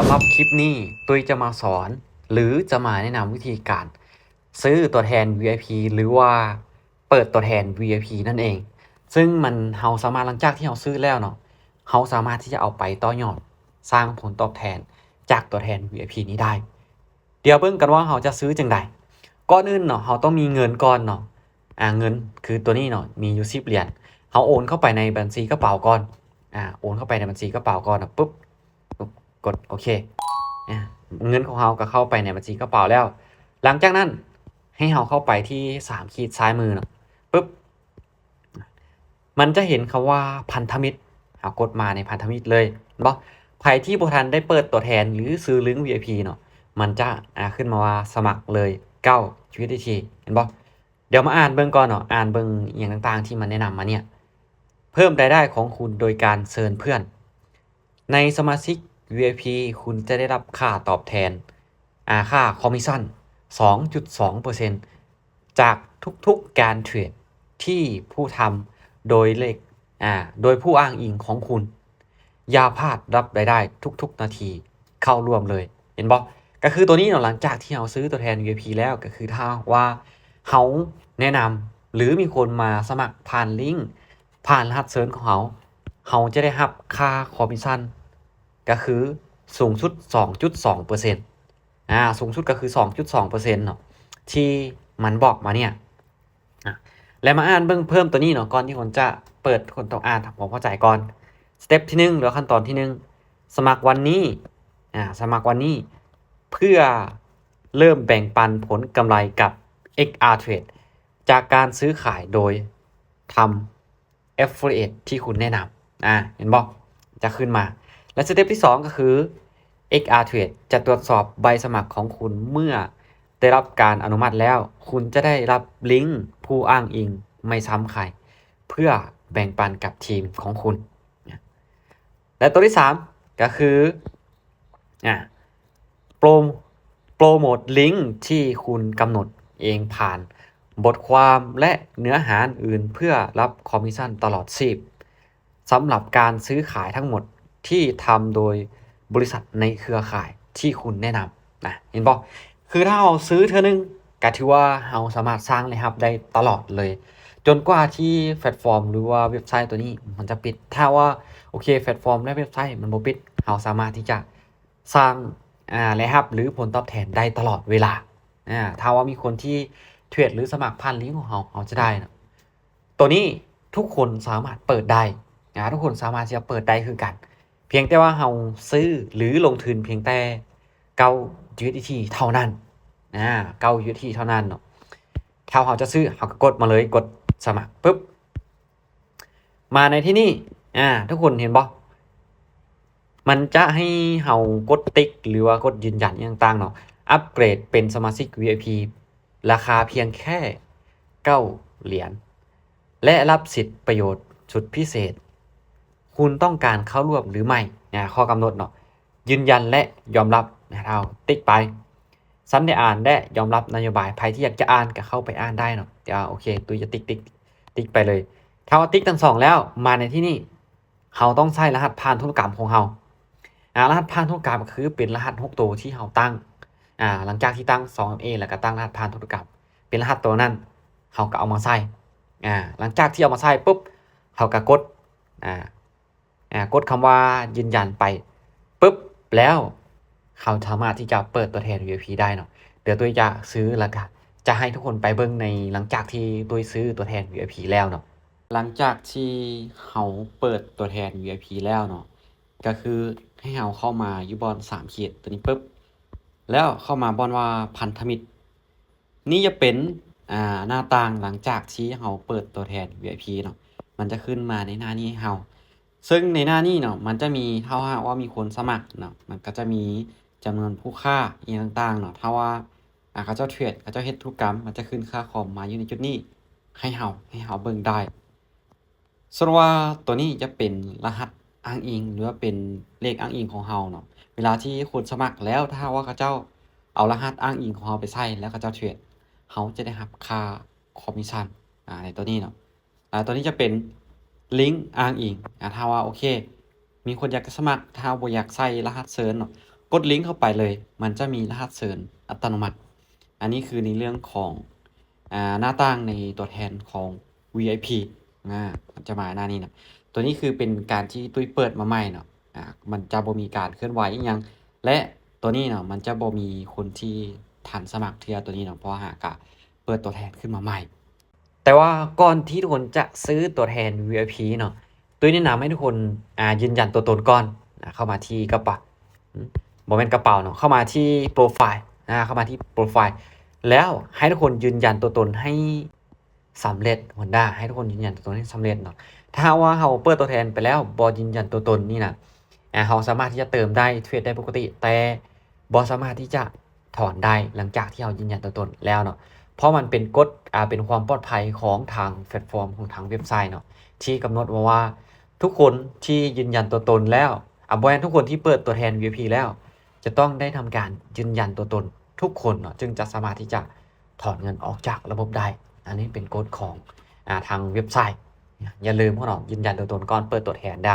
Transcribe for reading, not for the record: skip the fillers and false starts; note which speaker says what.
Speaker 1: สำหรับคลิปนี้ตุ้ยจะมาสอนหรือจะมาแนะนำวิธีการซื้อตัวแทน VIP หรือว่าเปิดตัวแทน VIP นั่นเองซึ่งมันเราสามารถหลังจากที่เราซื้อแล้วเนาะเราสามารถที่จะเอาไปต่อยอดสร้างผลตอบแทนจากตัวแทน VIP นี้ได้เดี๋ยวเบิ่งกันว่าเราจะซื้อจังไดก่อนอื่นเนาะเราต้องมีเงินก่อนเนาะเงินคือตัวนี้เนาะมีอยู่10 เหรียญเราโอนเข้าไปในบัญชีกระเป๋าก่อนโอนเข้าไปในบัญชีกระเป๋าก่อนนะปุ๊บกดโอเคเงินของเราก็เข้าไปในบัญชีกระเป๋าแล้วหลังจากนั้นให้เราเข้าไปที่3 ขีดซ้ายมือเนาะปุ๊บมันจะเห็นคำว่าพันธมิตรเอากดมาในพันธมิตรเลยบ่ใครที่บ่ทันได้เปิดตัวแทนหรือซื้อลิงก์ VIP เนาะมันจะขึ้นมาว่าสมัครเลย9 USDT เห็นบ่เดี๋ยวมาอ่านเบิ่งก่อนเนาะอ่านเบิ่งอย่างต่างๆที่มันแนะนำมาเนี่ยเพิ่มรายได้ของคุณโดยการเชิญเพื่อนในสมาชิก VIP คุณจะได้รับค่าตอบแทนค่าคอมมิชชั่น 2.2% จากทุกๆการเทรดที่ผู้ทำโดยเลขโดยผู้อ้างอิงของคุณอย่าพลาดรับรายได้ทุกๆนาทีเข้าร่วมเลยเห็นบ่ก็คือตัวนี้เนาะหลังจากที่เราซื้อตัวแทน VIP แล้วก็คือถ้าว่าเขาแนะนำหรือมีคนมาสมัครผ่านลิงก์ผ่านรหัสเซิร์ชของเขาจะได้รับค่าคอมมิชชั่นก็คือสูงสุด 2.2% สูงสุดก็คือ 2.2% เนาะที่มันบอกมาเนี่ยแล้วมาอ่านเบิ่งเพิ่มตัวนี้เนาะก่อนที่คนจะเปิดคนต้องอ่านทำความเข้าใจก่อนสเต็ปที่1หรือขั้นตอนที่1สมัครวันนี้สมัครวันนี้เพื่อเริ่มแบ่งปันผลกำไรกับ XR Trade จากการซื้อขายโดยทำ Affiliate ที่คุณแนะนำเห็นบอกจะขึ้นมาและสเต็ปที่2ก็คือ XR Trade จะตรวจสอบใบสมัครของคุณเมื่อได้รับการอนุมัติแล้วคุณจะได้รับลิงก์ผู้อ้างอิงไม่ซ้ำใครเพื่อแบ่งปันกับทีมของคุณและตัวที่3ก็คือโปรโมทลิงก์ที่คุณกำหนดเองผ่านบทความและเนื้อหาอื่นเพื่อรับคอมมิชชั่นตลอดชีพสำหรับการซื้อขายทั้งหมดที่ทำโดยบริษัทในเครือข่ายที่คุณแนะนำเห็นบอกคือถ้าเราซื้อเท่านึงก็ถือว่าเราสามารถสร้างรายรับได้ตลอดเลยจนกว่าที่แพลตฟอร์มหรือว่าเว็บไซต์ตัวนี้มันจะปิดถ้าว่าโอเคแพลตฟอร์มและเว็บไซต์มันบ่ปิดเราสามารถที่จะสร้างรายรับหรือผลตอบแทนได้ตลอดเวลาถ้าว่ามีคนที่เทรดหรือสมัครผ่านลิงก์ของเราจะได้นะตัวนี้ทุกคนสามารถเปิดได้ทุกคนสามารถที่จะเปิดได้คือกันเพียงแต่ว่าเราซื้อหรือลงทุนเพียงแต่9 USDT เท่านั้น9 USDT เท่านั้นเนาะถ้าเราจะซื้อเราก็กดมาเลยกดสมัครปุ๊บมาในที่นี่ทุกคนเห็นบ่มันจะให้เรากดติ๊กหรือว่ากดยืนยันต่างๆเนาะอัปเกรดเป็นสมาชิก VIP ราคาเพียงแค่9 เหรียญและรับสิทธิ์ประโยชน์สุดพิเศษคุณต้องการเข้าร่วมหรือไม่ข้อกำหนดเนาะยืนยันและยอมรับเราติ๊กไปสันได้อ่านและยอมรับนโยบายใครที่อยากจะอ่านก็เข้าไปอ่านได้เนาะเดี๋ยวโอเคตุ้ยจะติ๊กไปเลยถ้าว่าติ๊กทั้ง2แล้วมาในที่นี่เราต้องใช้รหัสผ่านธุรกรรมของเรารหัสผ่านธุรกรรมก็คือเป็นรหัส6 ตัวที่เราตั้งหลังจากที่ตั้ง 2FA แล้วก็ตั้งรหัสผ่านธุรกรรมเป็นรหัสตัวนั้นเราก็เอามาใส่หลังจากที่เอามาใส่ปุ๊บเราก็กดกดคำว่ายืนยันไปปุ๊บแล้วเขาสามารถที่จะเปิดตัวแทน VIP ได้เนาะเดี๋ยวตัวจะซื้อแล้วก็จะให้ทุกคนไปเบิ่งในหลังจากที่ตัวซื้อตัวแทน VIP แล้วเนาะหลังจากที่เขาเปิดตัวแทน VIP แล้วเนาะก็คือให้เราเข้ามาอยู่บอน3 ขีดตัวนี้ปุ๊บแล้วเข้ามาบอนว่าพันธมิตรนี่จะเป็นหน้าต่างหลังจากที่เราเปิดตัวแทน VIP เนาะมันจะขึ้นมาในหน้านี้ให้เราซึ่งในหน้านี้เนาะมันจะมีถ้าว่ามีคนสมัครเนาะมันก็จะมีจำนวนผู้ค่าอย่างต่างๆเนาะถ้าว่าเขาเจ้าเทรดเขาเจ้าเฮ็ดธุรกรรมมันจะขึ้นค่าคอมมาอยู่ในจุดนี้ให้เราเบิ่งได้ส่วนว่าตัวนี้จะเป็นรหัสอ้างอิงหรือว่าเป็นเลขอ้างอิงของเราเนาะเวลาที่คนสมัครแล้วถ้าว่าเขาเจ้าเอารหัสอ้างอิงของเราไปใส่แล้วเขาเจ้าเทรดเขาจะได้รับค่าคอมมิชชั่นในตัวนี้เนาะตัวนี้จะเป็นลิงก์อ้างอิงถ้าว่าโอเคมีคนอยากจะสมัครถ้าบ่อยากใส่รหัสเซิร์ชเนาะ กดลิงก์เข้าไปเลยมันจะมีรหัสเชิญอัตโนมัติอันนี้คือในเรื่องของหน้าต่างในตัวแทนของ VIP มันจะมาหน้านี้นะตัวนี้คือเป็นการที่ตุ้ยเปิดมาใหม่เนาะมันจะบ่มีการเคลื่อนไหวอีกอย่างและตัวนี้เนาะมันจะบ่มีคนที่ทันสมัครเทื่อตัวนี้เนาะเพราะหากะเปิดตัวแทนขึ้นมาใหม่แต่ว่าก่อนที่ทุกคนจะซื้อตัวแทน VIP เนาะตุ้ยแนะนำให้ทุกคนยืนยันตัวตนก่อนเข้ามาที่กระเป๋าบ่แม่นกระเป๋าเนาะเข้ามาที่โปรไฟล์เข้ามาที่โปรไฟล์แล้วให้ทุกคนยืนยันตัวตนให้สำเร็จให้ทุกคนยืนยันตัวตนให้สำเร็จเนาะถ้าว่าเราเปิดตัวแทนไปแล้วบ่ยืนยันตัวตนนี่นะเราสามารถที่จะเติมได้เทรดได้ปกติแต่บ่สามารถที่จะถอนได้หลังจากที่เรายืนยันตัวตนแล้วเนาะเพราะมันเป็นกฎเป็นความปลอดภัยของทางแพลตฟอร์มของทางเว็บไซต์เนาะที่กำหนดว่าทุกคนที่ยืนยันตัวตนแล้วบ่แม่นทุกคนที่เปิดตัวแทน VIP แล้วจะต้องได้ทำการยืนยันตัวตนทุกคนเนาะจึงจะสามารถที่จะถอนเงินออกจากระบบได้อันนี้เป็นกฎของทางเว็บไซต์อย่าลืมพวกเรายืนยันตัวตนก่อนเปิดตัวแทนได้